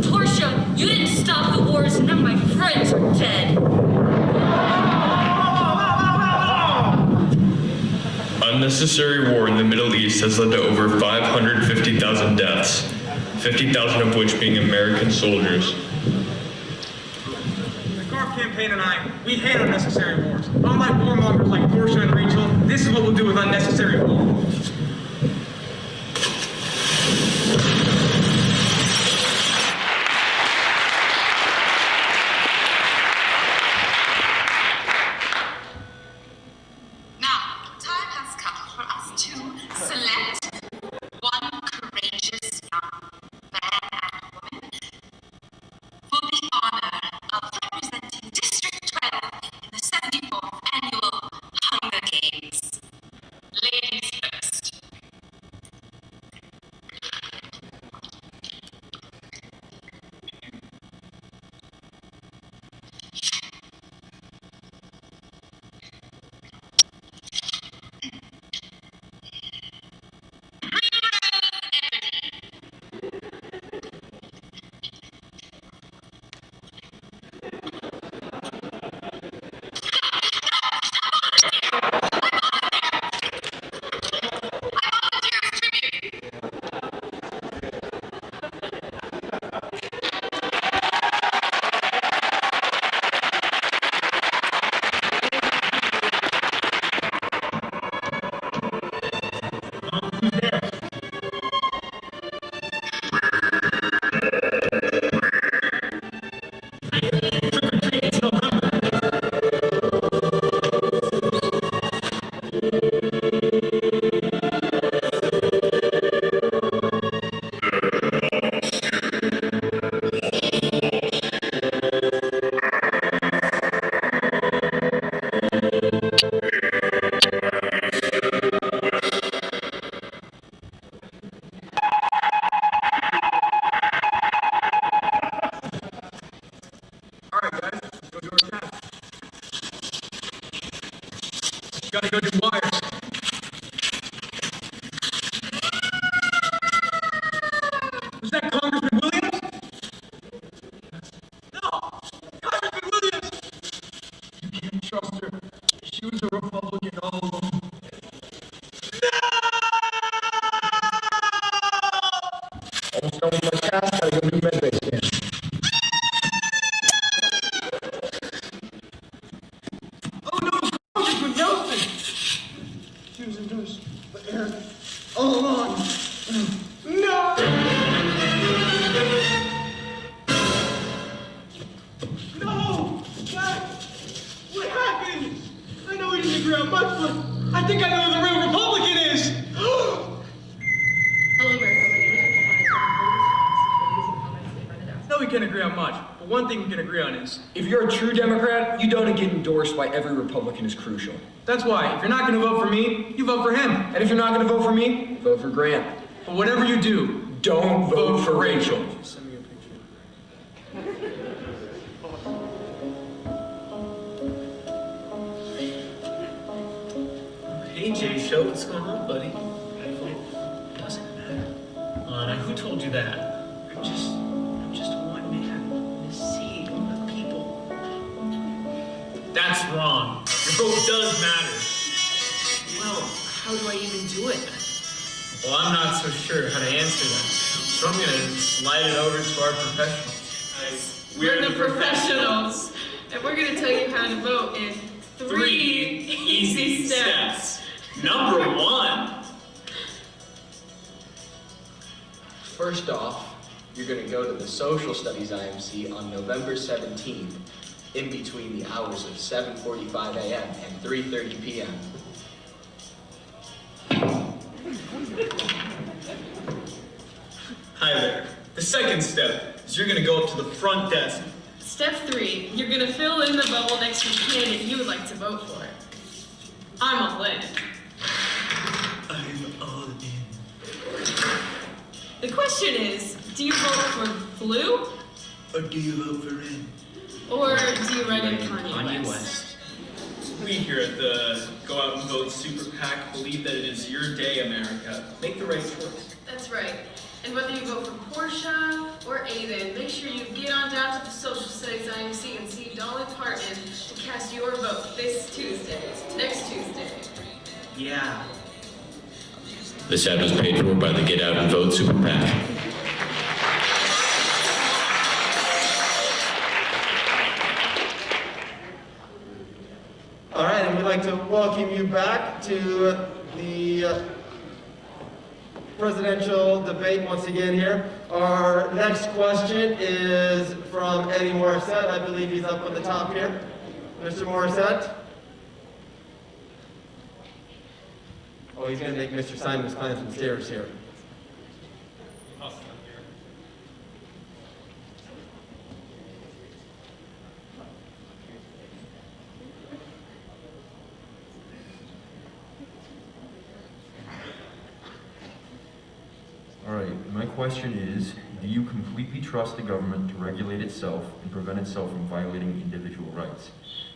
Portia, you didn't stop the wars, and now my friends are dead. Unnecessary war in the Middle East has led to over 550,000 deaths, 50,000 of which being American soldiers. The Garf campaign and I, we hate unnecessary wars. Unlike warmongers like Portia and Rachel, this is what we'll do with unnecessary war. Ladies first. Gotta go do wires. Was that Congressman Williams? No! Congressman Williams! You can't trust her. She was a Republican all along. Almost done with my task, gotta go do med-based scan. Oh no, it's Congressman Nelson! She was a nurse, but Aaron, all along. No! No! God! What happened? I know we didn't agree on much, but I think I know who the real Republican is! Hello, America. My name is Jessica. No, we can't agree on much, but one thing we can agree on is, if you're a true Democrat, you don't get endorsed by every Republican is crucial. That's why, if you're not gonna vote for me, you vote for him. And if you're not gonna vote for me, vote for Grant. But whatever you do, don't vote for Rachel. Send me a picture. Hey Jay Show, what's going on, buddy? Doesn't matter. Now who told you that? I'm just one man in a sea of people. That's wrong. Your vote does matter. Well, how do I even do it? Well, I'm not so sure how to answer that. So I'm gonna slide it over to our professionals. We're the professionals, and we're going to tell you how to vote in 3 easy steps. Number 1. First off, you're going to go to the Social Studies IMC on November 17th, in between the hours of 7:45 a.m. and 3:30 p.m. Hi there. The second step is you're going to go up to the front desk. Step 3, you're going to fill in the bubble next to the candidate you would like to vote for. I'm all in. I'm all in. The question is, do you vote for blue, Or do you vote for red? or do you run in Kanye Kanye West? We here at the Go Out and Vote Super PAC believe that it is your day, America. Make the right choice. That's right. And whether you vote for Portia or Aiden, make sure you get on down to the Social Studies IMC and see Dolly Parton to cast your vote next Tuesday. Yeah. This ad was paid for by the Get Out and Vote Super PAC. All right, and we'd like to welcome you back to the presidential debate once again here. Our next question is from Eddie Morissette. I believe he's up on the top here. Mr. Morissette? Oh, he's going to make Mr. Simons climb some stairs here. All right, my question is, do you completely trust the government to regulate itself and prevent itself from violating individual rights?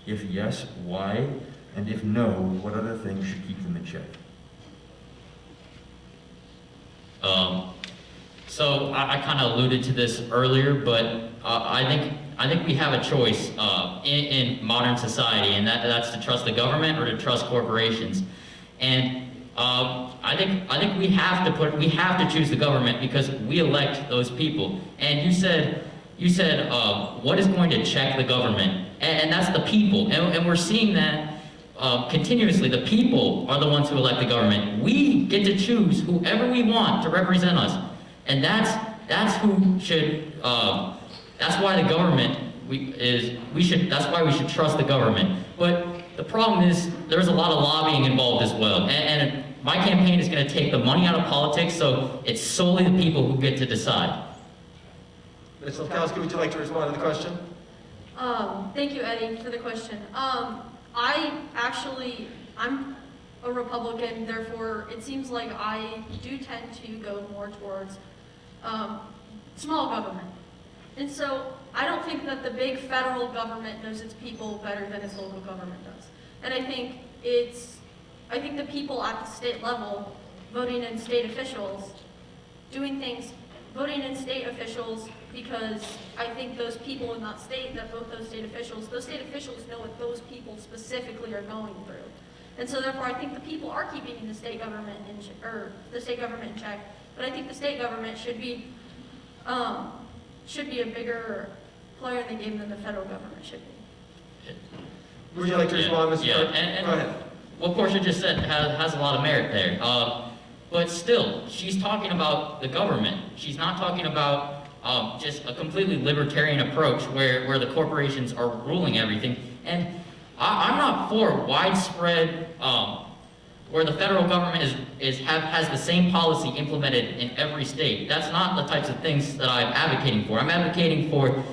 If yes, why? And if no, what other things should keep them in check? So I kind of alluded to this earlier, but I think we have a choice in modern society, and that's to trust the government or to trust corporations. And I think we have to choose the government because we elect those people. And you said what is going to check the government, and that's the people. And we're seeing that continuously. The people are the ones who elect the government. We get to choose whoever we want to represent us, and that's who should. That's why the government that's why we should trust the government. But the problem is there's a lot of lobbying involved as well, and my campaign is going to take the money out of politics, so it's solely the people who get to decide. Ms. Lefkowski, would you like to respond to the question? Thank you, Eddie, for the question. I'm a Republican, therefore it seems like I do tend to go more towards small government. And so I don't think that the big federal government knows its people better than its local government does. And I think it's I think the people at the state level, voting in state officials, voting in state officials, because I think those people in that state that vote those state officials know what those people specifically are going through. And so therefore, I think the people are keeping the state government in check, but I think the state government should be a bigger player in the game than the federal government should be. Would you like to respond, Mr. Yeah, Clerk? and Go ahead. what Portia just said has a lot of merit there. But still, she's talking about the government. She's not talking about just a completely libertarian approach where the corporations are ruling everything. And I'm not for widespread, where the federal government has the same policy implemented in every state. That's not the types of things that I'm advocating for. I'm advocating for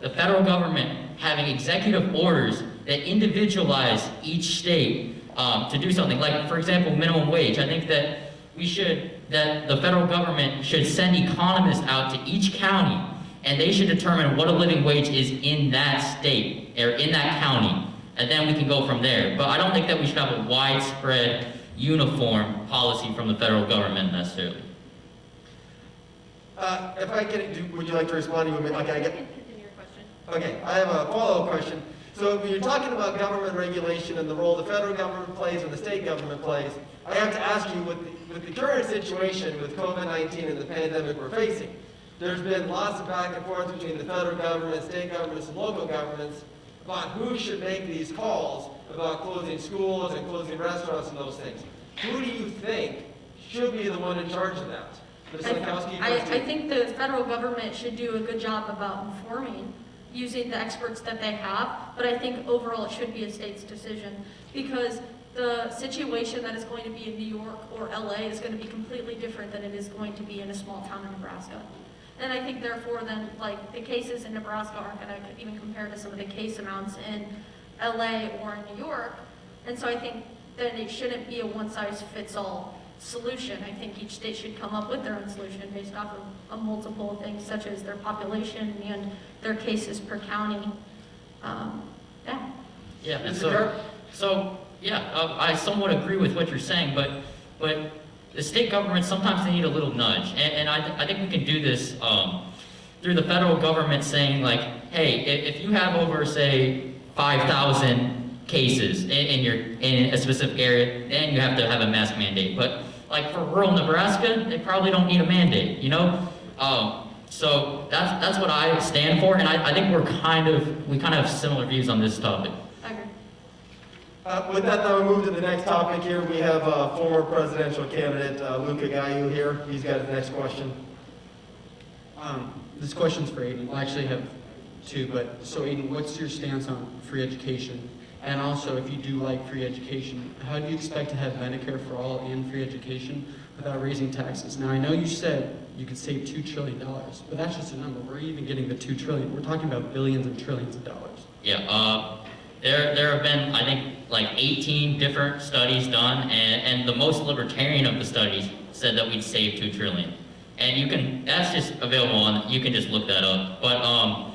the federal government having executive orders that individualize each state to do something. Like, for example, minimum wage. I think that the federal government should send economists out to each county, and they should determine what a living wage is in that state, or in that county, and then we can go from there. But I don't think that we should have a widespread, uniform policy from the federal government necessarily. If I can, would you like to respond? Okay, Continue your question. Okay, I have a follow-up question. So when you're talking about government regulation and the role the federal government plays and the state government plays, I have to ask you, with the current situation with COVID-19 and the pandemic we're facing, there's been lots of back and forth between the federal government, state governments, and local governments about who should make these calls about closing schools and closing restaurants and those things. Who do you think should be the one in charge of that? Ms. Lankowski, I think the federal government should do a good job about informing, using the experts that they have, but I think overall it should be a state's decision, because the situation that is going to be in New York or LA is going to be completely different than it is going to be in a small town in Nebraska. And I think therefore then, like, the cases in Nebraska aren't going to even compare to some of the case amounts in LA or in New York. And so I think that it shouldn't be a one-size-fits-all solution. I think each state should come up with their own solution based off of multiple things, such as their population and their cases per county. Yeah, and so yeah, I somewhat agree with what you're saying, but the state government, sometimes they need a little nudge, and I think we can do this through the federal government saying, like, hey, if you have over, say, 5,000 cases in a specific area, then you have to have a mask mandate. But like for rural Nebraska, they probably don't need a mandate, you know? So that's what I stand for, and I think we kind of have similar views on this topic. I agree. With that, now we move to the next topic here. We have former presidential candidate Luca Gaiu here. He's got the next question. This question's for Aiden. Well, I actually have two, but so Aiden, what's your stance on free education? And also, if you do like free education, how do you expect to have Medicare for all and free education without raising taxes? Now, I know you said you could save $2 trillion, but that's just a number. We're even getting the $2 trillion. We're talking about billions and trillions of dollars. Yeah, there have been, I think, like 18 different studies done, and the most libertarian of the studies said that we'd save $2 trillion. And that's just available on, you can just look that up. But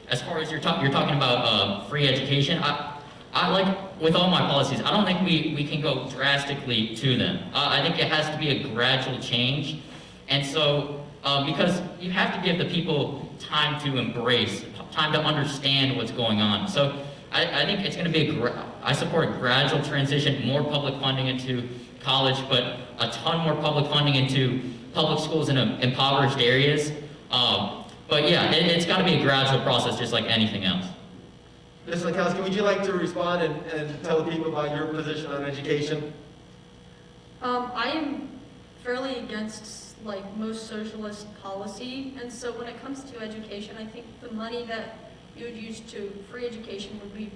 as far as you're talking about free education, I like, with all my policies, I don't think we can go drastically to them. I think it has to be a gradual change. And so, because you have to give the people time to embrace, time to understand what's going on. So I think it's going to be I support a gradual transition, more public funding into college, but a ton more public funding into public schools in impoverished areas. But yeah, it's got to be a gradual process, just like anything else. Ms. Lankowski, would you like to respond and tell the people about your position on education? I am fairly against like most socialist policy, and so when it comes to education, I think the money that you would use to free education would be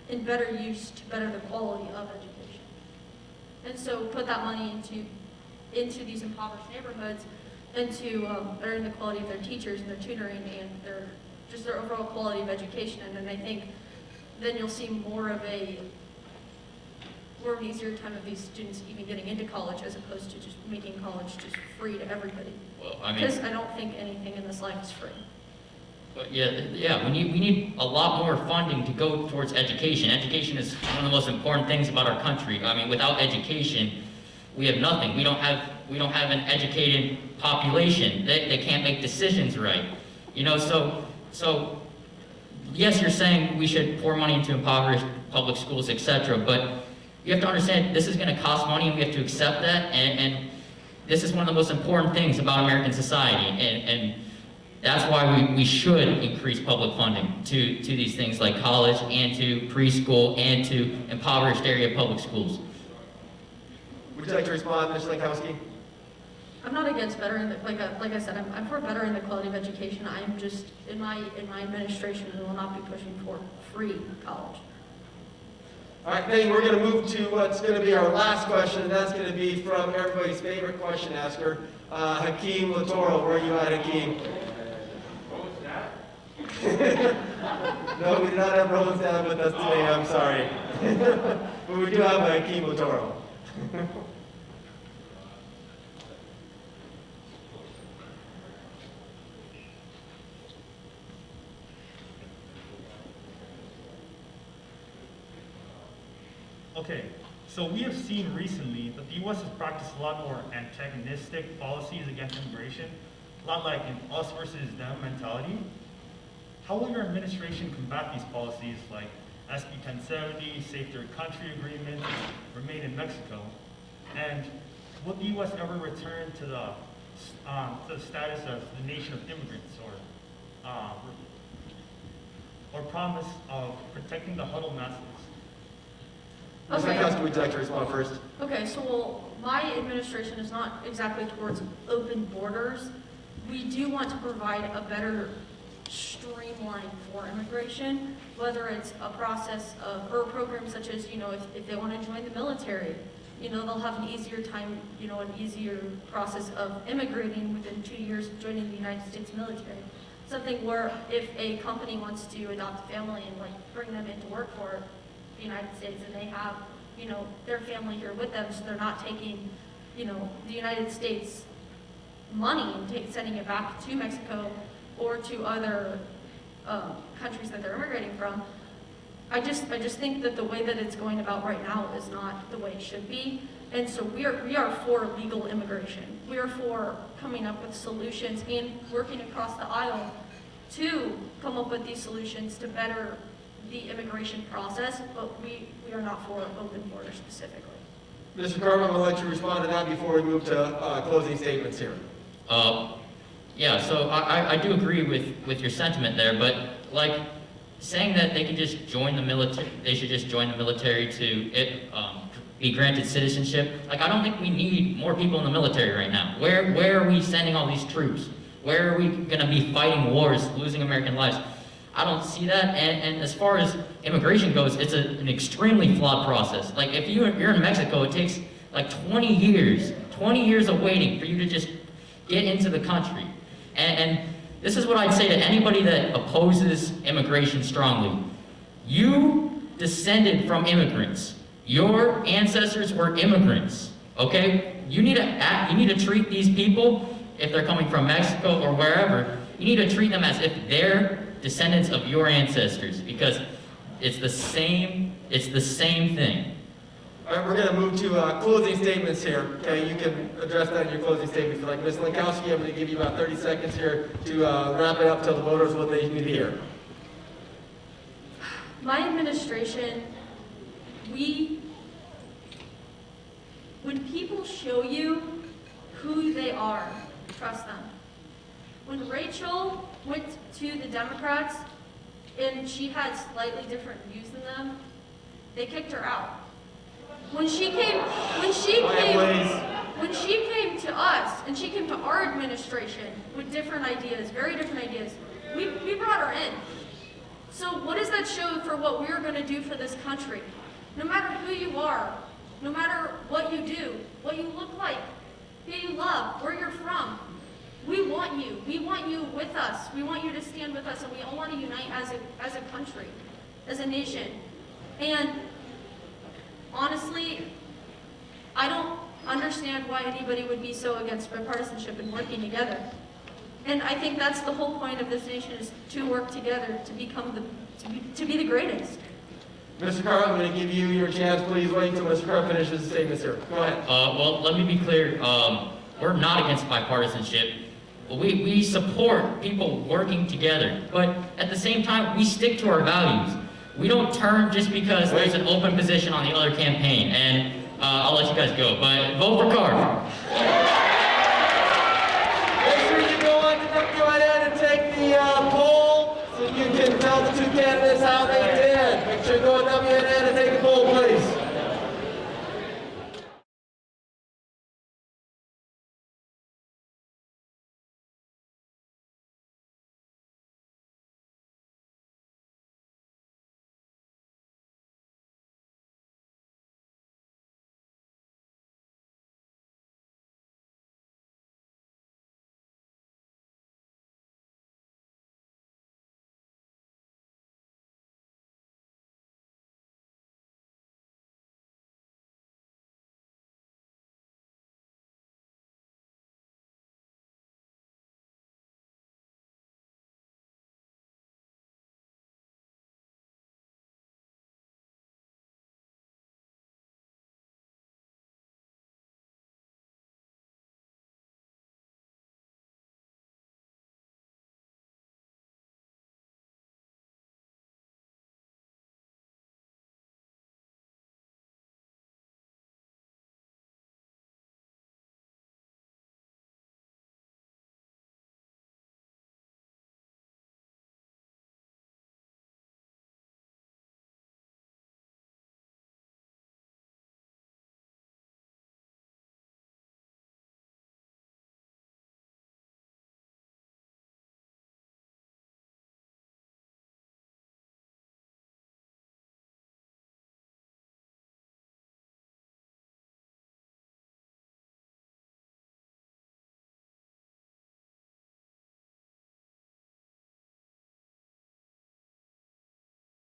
in better use to better the quality of education. And so put that money into these impoverished neighborhoods, into bettering the quality of their teachers and their tutoring and their overall quality of education. And then I think then you'll see more of an easier time of these students even getting into college, as opposed to just making college just free to everybody. Well, I mean, because I don't think anything in this life is free. But yeah, we need a lot more funding to go towards education. Education is one of the most important things about our country. I mean, without education, we have nothing. We don't have an educated population. They can't make decisions right. You know, so yes, you're saying we should pour money into impoverished public schools, etc. But you have to understand this is going to cost money, and we have to accept that. And this is one of the most important things about American society. And that's why we should increase public funding to these things like college and to preschool and to impoverished area public schools. Would you like to respond, Ms. Lankowski? I'm not against bettering, like I said, I'm for bettering the quality of education. I'm just, in my administration, we will not be pushing for free college. All right, then we're going to move to what's going to be our last question, and that's going to be from everybody's favorite question asker, Hakeem Latoro. Where are you at, Hakeem? No, we do not have Rosenstown with us today, I'm sorry. But we do have Hakeem Latoro. Okay, so we have seen recently that the U.S. has practiced a lot more antagonistic policies against immigration, a lot like an us versus them mentality. How will your administration combat these policies like SB 1070, Safe Third Country Agreement, Remain in Mexico? And will the U.S. ever return to the status as the nation of immigrants or promise of protecting the huddled masses? Ms. Lankowski, would you like to respond first? Okay, so my administration is not exactly towards open borders. We do want to provide a better streamline for immigration, whether it's a process of, or a program such as, you know, if they want to join the military, you know, they'll have an easier time, you know, an easier process of immigrating within 2 years of joining the United States military. Something where if a company wants to adopt a family and like bring them into work for the United States and they have, you know, their family here with them, so they're not taking, you know, the United States money and sending it back to Mexico or to other countries that they're immigrating from. I just think that the way that it's going about right now is not the way it should be. And so we are for legal immigration. We are for coming up with solutions and working across the aisle to come up with these solutions to better the immigration process, but we are not for open borders specifically. Mr. Carver, I'm going to let you respond to that before we move to closing statements here. Yeah, so I do agree with your sentiment there, but like saying that they can just join the military, they should just join the military to be granted citizenship. Like, I don't think we need more people in the military right now. Where are we sending all these troops? Where are we going to be fighting wars, losing American lives? I don't see that. And as far as immigration goes, it's an extremely flawed process. Like, if you're in Mexico, it takes like 20 years of waiting for you to just get into the country. And this is what I'd say to anybody that opposes immigration strongly. You descended from immigrants. Your ancestors were immigrants, okay? You need to treat these people, if they're coming from Mexico or wherever, you need to treat them as if they're descendants of your ancestors, because it's the same thing. All right, we're going to move to closing statements here. Okay, you can address that in your closing statement if you like. Ms. Lankowski, I'm going to give you about 30 seconds here to wrap it up, tell the voters what they need to hear. My administration, when people show you who they are, trust them. When Rachel went to the Democrats and she had slightly different views than them, they kicked her out. When she came to us and she came to our administration with different ideas, very different ideas, we brought her in. So what does that show for what we're going to do for this country? No matter who you are, no matter what you do, what you look like, who you love, where you're from, we want you. We want you with us. We want you to stand with us, and we all want to unite as a country, as a nation. And honestly, I don't understand why anybody would be so against bipartisanship and working together. And I think that's the whole point of this nation, is to work together to become to be the greatest. Mr. Carr, I'm going to give you your chance. Please wait until Mr. Carr finishes his statement, sir. Go ahead. Well, let me be clear. We're not against bipartisanship. We support people working together. But at the same time, we stick to our values. We don't turn just because there's an open position on the other campaign. And I'll let you guys go. But vote for Carr. Make sure you go ahead and take the poll so you can tell the two candidates how they did. Make sure you go to WNS.